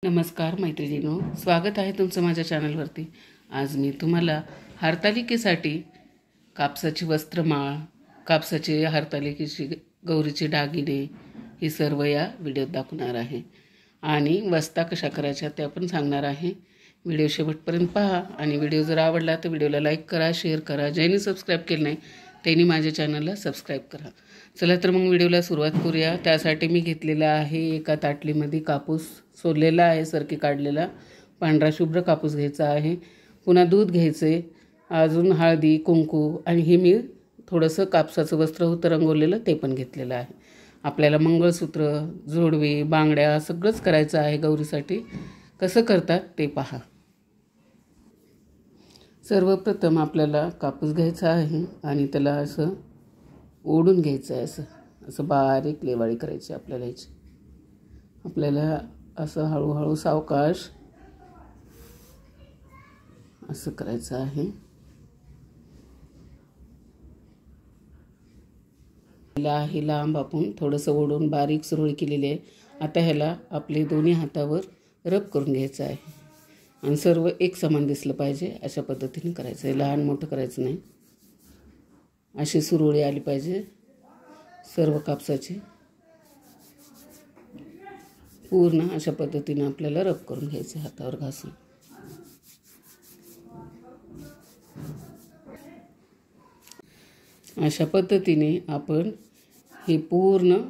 नमस्कार मैत्रिणींनो, स्वागत आहे तुमचं माझ्या चॅनलवरती। आज मी तुम्हाला हरतालिकेसाठी कापसाची वस्त्रमाळ, कापसाची हरतालिकेची गौरीचे दागिने ही सर्व या व्हिडिओत दाखवणार आहे आणि वस्ता कशा करायच्या ते पण सांगणार आहे। व्हिडिओ शेवटपर्यंत पहा आणि व्हिडिओ जर आवडला तर व्हिडिओला लाईक करा, शेअर करा। ज्यांनी सबस्क्राईब केलं नाही त्यांनी माझ्या चॅनलला सबस्क्राईब करा। चला तर मग व्हिडिओला सुरुवात करूया। त्यासाठी मी घेतलेला आहे एका ताटलीमध्ये कापूस सोललेला आहे, सरकी काढलेला पांढरा शुभ्र कापूस घ्यायचा आहे। पुन्हा दूध घ्यायचे, अजून हळदी, कुंकू आणि हे मी थोडंसं कापसाचं वस्त्र होतं रंगवलेलं ते पण घेतलेलं आहे। आपल्याला मंगळसूत्र, जोडवे, बांगड्या सगळंच करायचं आहे गौरीसाठी। कसं करतात ते पहा। सर्वप्रथम आपल्याला कापूस घ्यायचा आहे आणि त्याला असं ओढून घ्यायचं आहे, असं बारीक लेवाळी करायची आपल्याला याची। आपल्याला असं हळूहळू सावकाश असं करायचं आहे। हे लांब आपण थोडंसं ओढून बारीक सुरळी केलेली आहे। आता ह्याला आपले दोन्ही हातावर रब करून घ्यायचं आहे आणि सर्व एक समान दिसलं पाहिजे अशा पद्धतीने करायचं आहे। लहान मोठं करायचं नाही, अशी सुरळी आली पाहिजे सर्व कापसाची। पूर्ण अशा पद्धतीने आपल्याला रब करून घ्यायचं हातावर घासून। अशा पद्धतीने आपण ही पूर्ण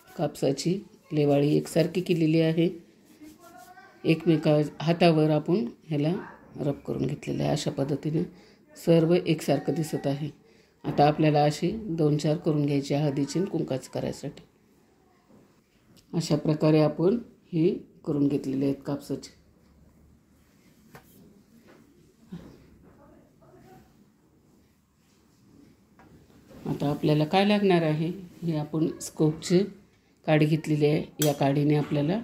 कापसाची लेवाळी एकसारखी केलेली आहे। एकमेका हातावर आपण ह्याला रब करून घेतलेलं आहे। अशा पद्धतीने सर्व एकसारखं दिसत आहे। आता आपल्याला अशी 2-4 करून घ्यायची हळदीची कुंकाच करायसाठी। अशा प्रकारे आपण हे करून घेतलेले आहेत कापसाचे। आता आपल्याला काय लागणार आहे, हे आपण स्कोपची काडी घेतलेली आहे। या काडीने आपल्याला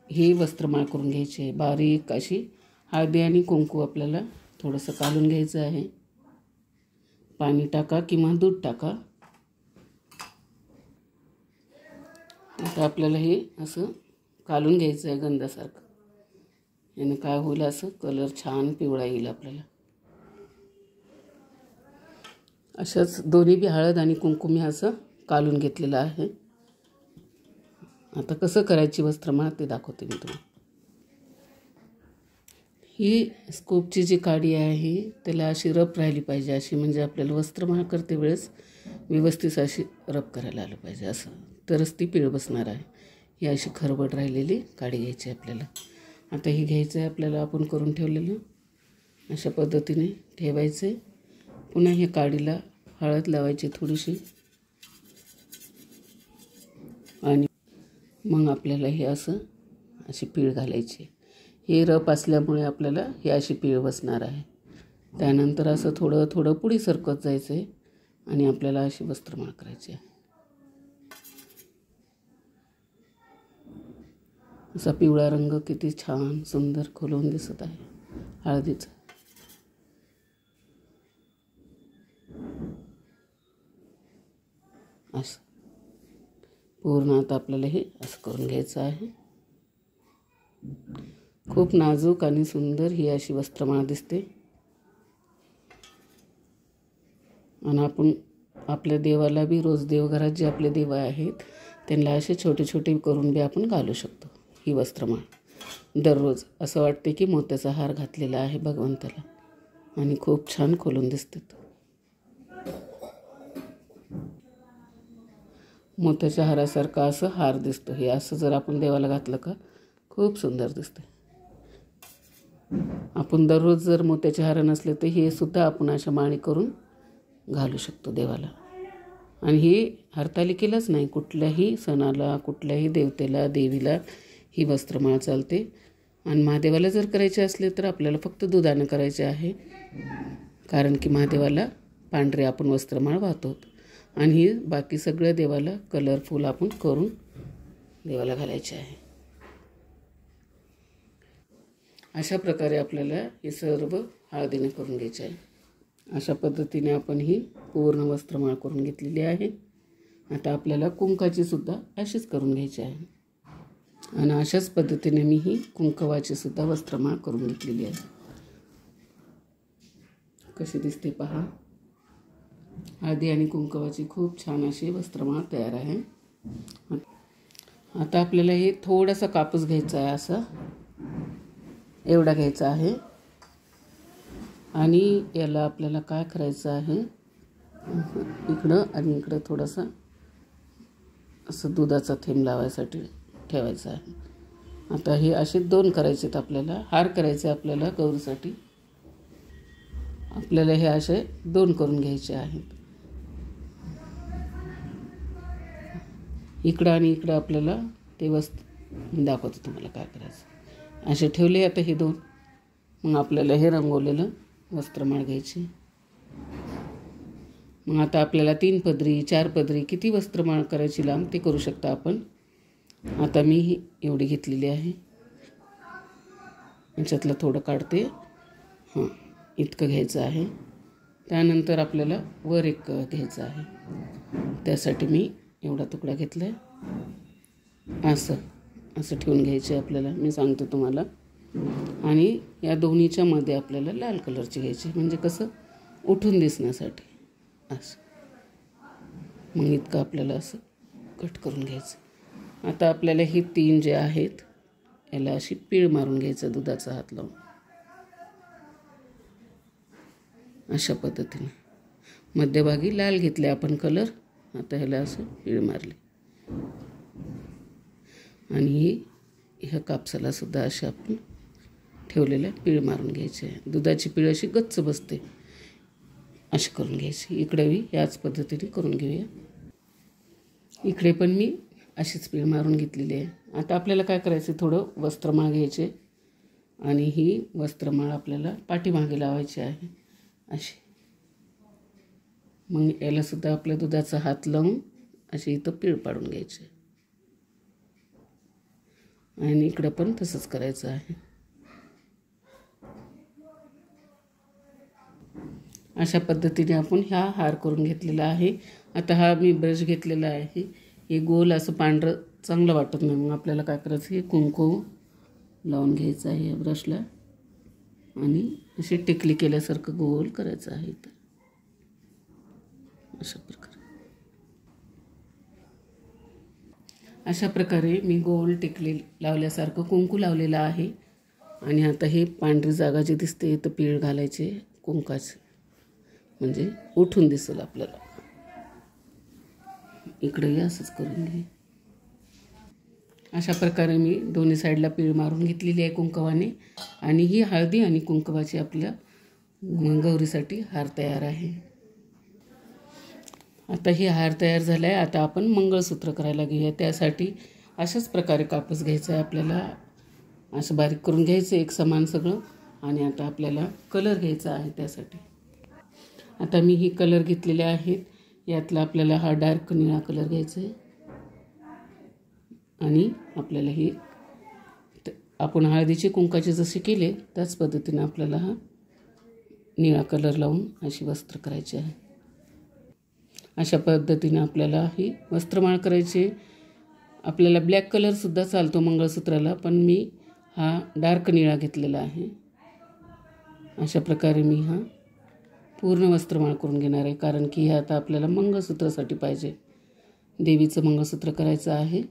ही वस्त्रमाळ करून घ्यायची आहे। बारीक अशी हळदी आणि कुंकू आपल्याला थोडंसं काढून घ्यायचं आहे। पाणी टाका किंवा दूध टाका। आता आपल्याला हे असं काढून घ्यायचं आहे गंधासारखं। याने काय होईल, असं कलर छान पिवळा येईल आपल्याला। अशाच दोन्ही बी हळद आणि कुंकू मी असं काढून घेतलेलं आहे। आता कसं करायची वस्त्रमाळ ते दाखवते मी तुम्हाला। ही स्कोपची जी काडी आहे त्याला अशी रब राहिली पाहिजे, अशी म्हणजे आपल्याला वस्त्रमाळ करते वेळेस व्यवस्थित अशी रब करायला आलं पाहिजे, असं तरच ती पीळ बसणार आहे। ही अशी खरबट राहिलेली काडी घ्यायची आपल्याला। आता ही घ्यायचं आहे आपल्याला आपण करून ठेवलेलं, अशा पद्धतीने ठेवायचं आहे। पुन्हा हे काडीला हळद लावायची थोडीशी आणि मग आपल्याला हे असं अशी पीळ घालायची। हे रप असल्यामुळे आपल्याला हे अशी पीळ बसणार आहे। त्यानंतर असं थोडं थोडं पुढे सरकत जायचं आहे आणि आपल्याला अशी वस्त्रमाळ करायची आहे। असा पिवळा रंग किती छान सुंदर खुलून दिसत आहे हळदीचा। असं पूर्ण आता आपल्याला हे असं करून घ्यायचं आहे। खूप नाजूक आणि सुंदर ही अशी वस्त्रमाळ दिसते। आणि आपण आपल्या देवाला बी रोज देवघरात जे आपले देव आहेत त्यांना असे छोटे छोटे करून बी आपण घालू शकतो ही वस्त्रमाळ। दररोज असं वाटते की मोत्याचा हार घातलेला आहे भगवंताला आणि खूप छान खोलून दिसते। मोत्याच्या हारासारखा असं हार दिसतो। हे असं जर आपण देवाला घातलं का खूप सुंदर दिसते। आपण दररोज जर मोत्याचे हार नसले तर हे सुद्धा आपण अशा माळी करून घालू शकतो देवाला। आणि ही हरतालिकेलाच नाही, कुठल्याही सणाला, कुठल्याही देवतेला, देवीला ही वस्त्रमाळ चालते। आणि महादेवाला जर करायचे असले तर आपल्याला फक्त दुधानं करायचे आहे, कारण की महादेवाला पांढरे आपण वस्त्रमाळ वाहतो आणि ही बाकी सगळ्या देवाला कलरफुल आपण करून देवाला घालायचे आहे। अशा प्रकारे आपल्याला हे सर्व हळदीने करून घ्यायचे आहे। अशा पद्धतीने आपण ही पूर्ण वस्त्रमाळ करून घेतलेली आहे। आता आपल्याला कुंकाची सुद्धा अशीच करून घ्यायची आहे। आणि अशाच पद्धतीने मी ही कुंकवाची सुद्धा वस्त्रमाळ करून घेतलेली आहे. कशी दिसते पहा. हळदी आणि कुंकवाची खूप छान अशी वस्त्रमाळ तयार आहे. आता आपल्याला हे थोडासा कापूस घ्यायचा आहे, असा एवढा घ्यायचा आहे. आणि याला आपल्याला काय करायचं आहे, इकडं आणि इकडं थोडासा असं दुधाचा थेंब लावायसाठी ठेवायचा आहे. आता हे असे 2 करायचे आहेत आपल्याला. हार करायचे आपल्याला गौरीसाठी. आपल्याला हे असे 2 करून घ्यायचे आहेत. इकडं आणि इकडं आपल्याला ते मी दाखवतो तुम्हाला काय करायचं. असे ठेवले आता हे 2. मग आपल्याला हे रंगवलेलं वस्त्रमाळ घ्यायची. मग आता आपल्याला 3 पदरी 4 पदरी किती वस्त्रमाळ करायची लांब ते करू शकता आपण. आता मी ही एवढी घेतलेली आहे. याच्यातलं थोडं काढते. हां, इतकं घ्यायचं आहे. त्यानंतर आपल्याला वर एक घ्यायचं आहे. त्यासाठी मी एवढा तुकडा घेतला आहे. असं ठेवून घ्यायचे आपल्याला, मी सांगतो तुम्हाला. आणि या दोन्हीच्या मध्ये आपल्याला लाल कलरची घ्यायची, म्हणजे कसं उठून दिसण्यासाठी. असं मग इतकं आपल्याला असं कट करून घ्यायचं. आता आपल्याला हे 3 जे आहेत याला अशी पीळ मारून घ्यायचं दुधाचा हात लावून, अशा पद्धतीने. मध्यभागी लाल घेतले आपण कलर. आता ह्याला असं पीळ मारली. आणि ह्या कापसाला सुद्धा अशा आपण ठेवलेल्या पीळ मारून घ्यायची आहे. दुधाची पीळ अशी गच्च बसते, अशी करून घ्यायची. इकडेही याच पद्धतीने करून घेऊया. इकडे पण मी अशीच पीळ मारून घेतलेली आहे. आता आपल्याला काय करायचं, थोडं वस्त्रमाळ घ्यायचे आणि ही वस्त्रमाळ आपल्याला पाठीमागे लावायची आहे अशी. मग यालासुद्धा आपल्या दुधाचा हात लावून अशी इथं पीळ पाडून घ्यायची. आणि इकडं पण तसंच करायचं आहे. अशा पद्धतीने आपण हा हार करून घेतलेला आहे. आता हा मी ब्रश घेतलेला आहे. हे गोल असं पांढरं चांगलं वाटत नाही. मग आपल्याला काय करायचं, हे कुंकू लावून घ्यायचं आहे या ब्रशला आणि अशी टिकली केल्यासारखं गोल करायचं आहे. इथं अशा प्रकारे मी गोल टिकली लावल्यासारखं कुंकू लावलेलं आहे. आणि आता हे पांढरी जागा जी दिसते तर पीळ घालायचे कुंकाचे, म्हणजे उठून दिसेल आपल्याला. इकडंही असंच करून घे. अशा प्रकारे मी दोन्ही साईडला पीळ मारून घेतलेली आहे कुंकवाने. आणि ही हळदी आणि कुंकवाची आपल्या गौरीसाठी हार तयार आहे. आता ही हार तयार झाला आहे. आता आपण मंगळसूत्र करायला घेऊया. त्यासाठी अशाच प्रकारे कापूस घ्यायचा आहे आपल्याला. असं बारीक करून घ्यायचं एक समान सगळं. आणि आता आपल्याला कलर घ्यायचा आहे त्यासाठी. आता मी ही कलर घेतलेले आहेत. यातला आपल्याला हा डार्क निळा कलर घ्यायचा आहे. आणि आपल्याला ही आपण हळदीचे कुंकाचे जसे केले त्याच पद्धतीने आपल्याला हा निळा कलर लावून अशी वस्त्र करायची आहे. अशा पद्धतीने आपल्याला ही वस्त्रमाळ करायची. आपल्याला ब्लॅक कलरसुद्धा चालतो मंगळसूत्राला, पण मी हा डार्क निळा घेतलेला आहे. अशा प्रकारे मी हा पूर्ण वस्त्रमाळ करून घेणार आहे, कारण की हे आता आपल्याला मंगळसूत्रासाठी पाहिजे. देवीचं मंगळसूत्र करायचं आहे.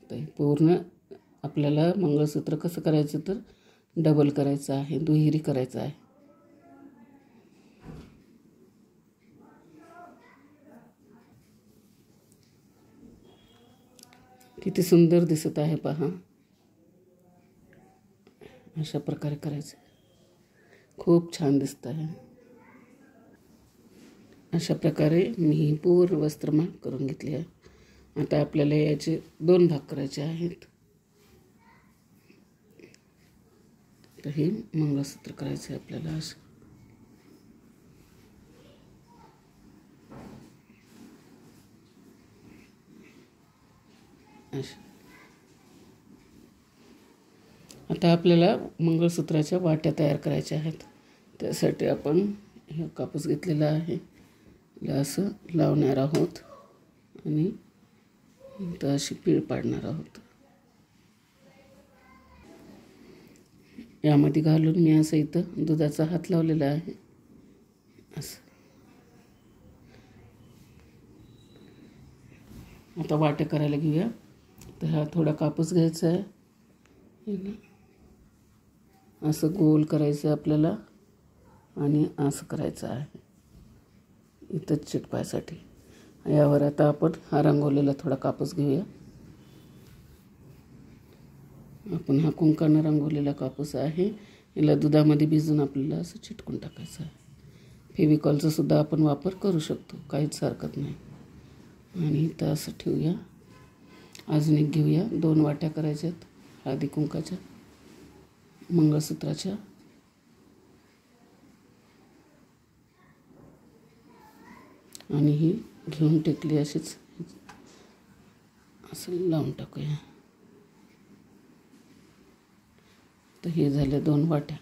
तर पूर्ण आपल्याला मंगळसूत्र कसं करायचं तर डबल करायचं आहे, दुहेरी करायचं आहे. किती सुंदर दिसत आहे पहा. अशा प्रकारे करायचं, खूप छान दिसत आहे. अशा प्रकारे मी पूर्ण वस्त्रमाळ करून घेतली आहे. आता आपल्याला याचे 2 भाग करायचे आहेत. तर हे मंगळसूत्र करायचं आहे आपल्याला असं. आता आपल्याला मंगळसूत्राच्या वाट्या तयार करायच्या आहेत. त्यासाठी आपण हे कापूस घेतलेला आहे याला असं लावणार आहोत आणि इथं अशी पीळ पाडणार आहोत. यामध्ये घालून मी असं इथं दुधाचा हात लावलेला आहे. असं आता वाट्या करायला घेऊया. तर हा थोडा कापूस घ्यायचा आहे, असं गोल करायचं आहे आपल्याला आणि असं करायचं आहे इथंच चिटकवायसाठी. यावर आता आपण हा रंगवलेला थोडा कापूस घेऊया. आपण हा कुंकानं रंगवलेला कापूस आहे, याला दुधामध्ये भिजून आपल्याला असं चिटकून टाकायचं आहे. फेविकॉलचा सुद्धा आपण वापर करू शकतो, काहीच हरकत नाही. आणि इथं असं ठेवूया. अजून एक घेऊया. 2 वाट्या करायच्या आहेत हळदी कुंकाच्या, मंगळसूत्राच्या. आणि ही घेऊन टेकली अशीच असं लावून टाकूया. तर हे झालं 2 वाट्या.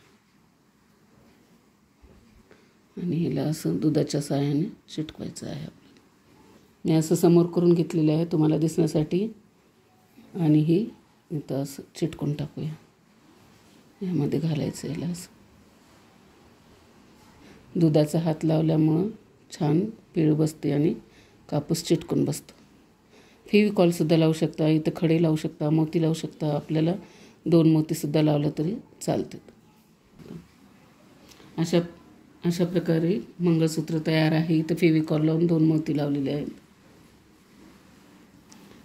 आणि हिला असं दुधाच्या सहाय्याने चिटकवायचं आहे आपल्याला. मी असं समोर करून घेतलेलं आहे तुम्हाला दिसण्यासाठी. आणि ही इथं असं चिटकून टाकूया. यामध्ये घालायचं याला असं. दुधाचा हात लावल्यामुळं छान पीळ बसते आणि कापूस चिटकून बसतो. फेविकॉलसुद्धा लावू शकता, इथं खडे लावू शकता, मोती लावू शकता. आपल्याला 2 मोतीसुद्धा लावलं तरी चालते. अशा प्रकारे मंगळसूत्र तयार आहे. इथं फेविकॉल लावून 2 मोती लावलेले आहेत.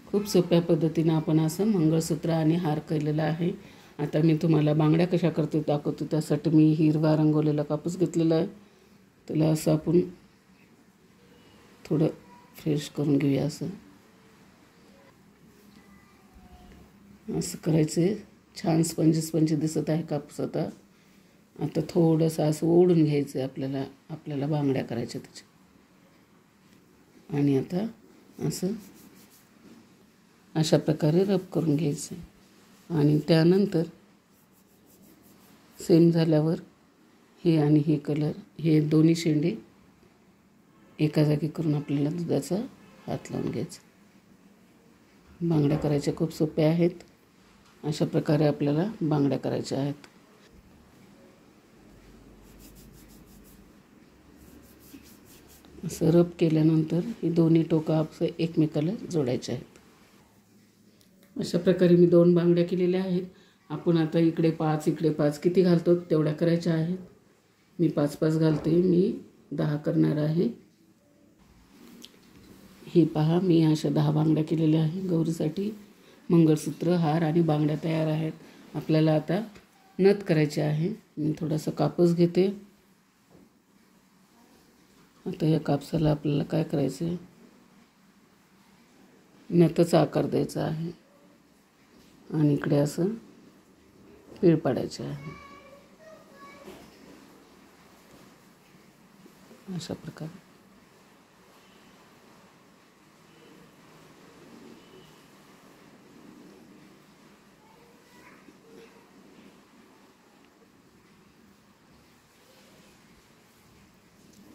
खूप सोप्या पद्धतीनं आपण असं मंगळसूत्र आणि हार केलेला आहे. आता मी तुम्हाला बांगड्या कशा करते दाखवते. त्यासाठी मी हिरवा रंगवलेला कापूस घेतलेला आहे. त्याला असं आपण थोडं फ्रेश करून घेऊया. असं करायचं. छान स्पंजी दिसत आहे कापूस. आता थोडंसं असं ओढून घ्यायचं आहे आपल्याला बांगड्या करायच्या त्याच्या. आणि आता असं अशा प्रकारे रब करून घ्यायचं. आणि त्यानंतर सेम झाल्यावर हे आणि हे कलर, हे दोन्ही शेंडे एका जागी करून आपल्याला दुधाचा हात लावून घ्यायचा. बांगड्या करायच्या खूप सोप्या आहेत. अशा प्रकारे आपल्याला बांगड्या करायच्या आहेत. असं रब केल्यानंतर ही दोन्ही टोकं आपलं एकमेकाला जोडायचे आहेत. अशा प्रकारे मी 2 बांगड्या केलेल्या आहेत. आपण आता इकडे 5 इकडे 5 किती घालतो तेवढ्या करायच्या आहेत. मी 5-5 घालते. मी 10 करणार आहे. हे पहा, मी अशा 10 बांगड्या केलेल्या आहेत गौरीसाठी. मंगळसूत्र, हार आणि बांगड्या तयार आहेत. आपल्याला आता नथ करायची आहे. मी थोडासा कापूस घेते. आता या कापसाला आपल्याला काय करायचं आहे, नथचा आकार द्यायचा आहे. आणि इकडे असं पीळ पाडायचे आहे.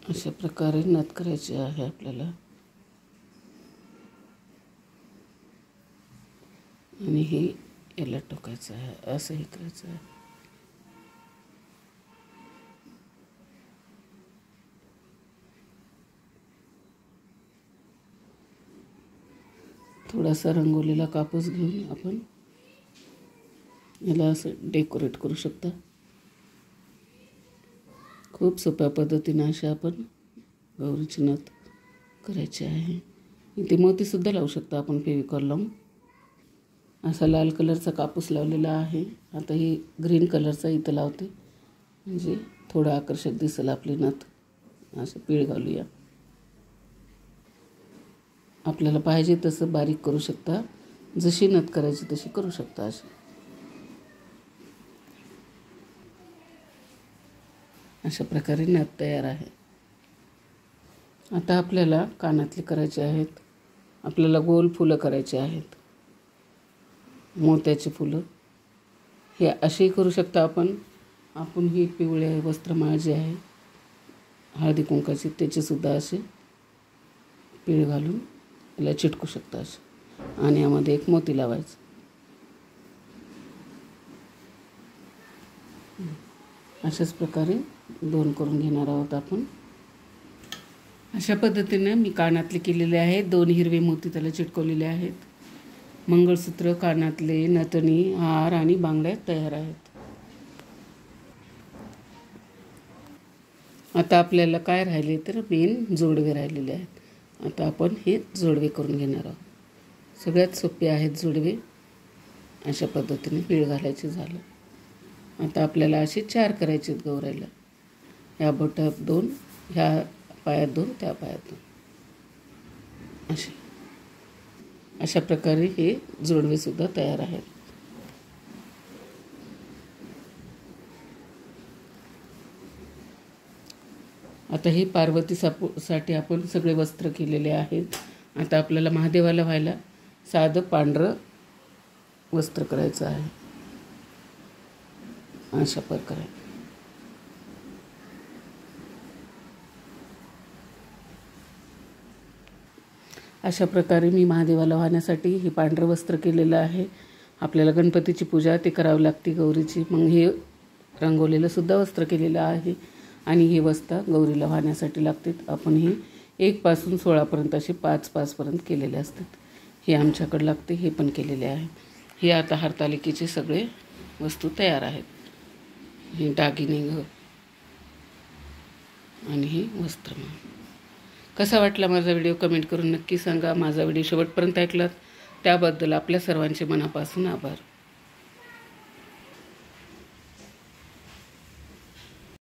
अशा प्रकारे नथ करायची आहे आपल्याला. आणि हे याला टोकायचं आहे. असं हे करायचं आहे. थोडासा रंगवलेला कापूस घेऊन आपण याला असं डेकोरेट करू शकता. खूप सोप्या पद्धतीनं अशा आपण गौरीची नथ करायची आहे. इथे मोतीसुद्धा लावू शकता आपण फेविकॉल लावून. असा लाल कलरचा कापूस लावलेला आहे. आता ही ग्रीन कलरचा इथं लावते, म्हणजे थोडं आकर्षक दिसेल आपली नथ. असं पीळ घालूया. आपल्याला पाहिजे तसं बारीक करू शकता. जशी नथ करायची तशी करू शकता. अशा प्रकारे नथ तयार आहे. आता आपल्याला कानातले करायचे आहेत. आपल्याला गोल फुलं करायची आहेत, मोत्याची फुलं. हे असेही करू शकता आपण ही पिवळे वस्त्रमाळ जी आहे हळदी कुंकाची, त्याचीसुद्धा असे पीळ घालून याला चिटकू शकता असं, आणि यामध्ये एक मोती लावायचं. अशाच प्रकारे 2 करून घेणार आहोत आपण. अशा पद्धतीने मी कानातले केलेले आहेत. 2 हिरवे मोती त्याला चिटकवलेले आहेत. मंगळसूत्र, कानातले, नथनी, हार आणि बांगड्या तयार आहेत. आता आपल्याला काय राहिले तर मेन जोडवे राहिलेले आहेत. आता आपण हे जोडवे करून घेणार आहोत. सगळ्यात सोपे आहेत जोडवे. अशा पद्धतीने पीळ घालायचे झालं. आता आपल्याला असे 4 करायचे आहेत गौराईला. ह्या बोटात 2, ह्या पायात 2, त्या पायात 2 असे. अशा प्रकारे हे जोडवेसुद्धा तयार आहेत. आता हे पार्वतीसाठी आपण सगळे वस्त्र केलेले आहेत. आता आपल्याला महादेवाला व्हायला साधं पांढरं वस्त्र करायचं आहे. अशा प्रकारे मी महादेवाला वाहण्यासाठी हे पांढरं वस्त्र केलेलं आहे. आपल्याला गणपतीची पूजा ते करावी लागते, गौरीची. मग हे रंगवलेलं सुद्धा वस्त्र केलेलं आहे. आणि हे वस्त्र गौरीला वाहण्यासाठी लागतात. आपण हे 1 पासून 16 पर्यंत असे 5 पर्यंत केलेले असतात. हे आमच्याकडे लागते, हे पण केलेले आहे. हे आता हरतालिकेचे सगळे वस्तू तयार आहेत. हे दागिने आणि हे वस्त्र. कसा वाटला माझा व्हिडिओ कमेंट करून नक्की सांगा. माझा व्हिडिओ शेवटपर्यंत ऐकलात त्याबद्दल आपल्या सर्वांचे मनापासून आभार.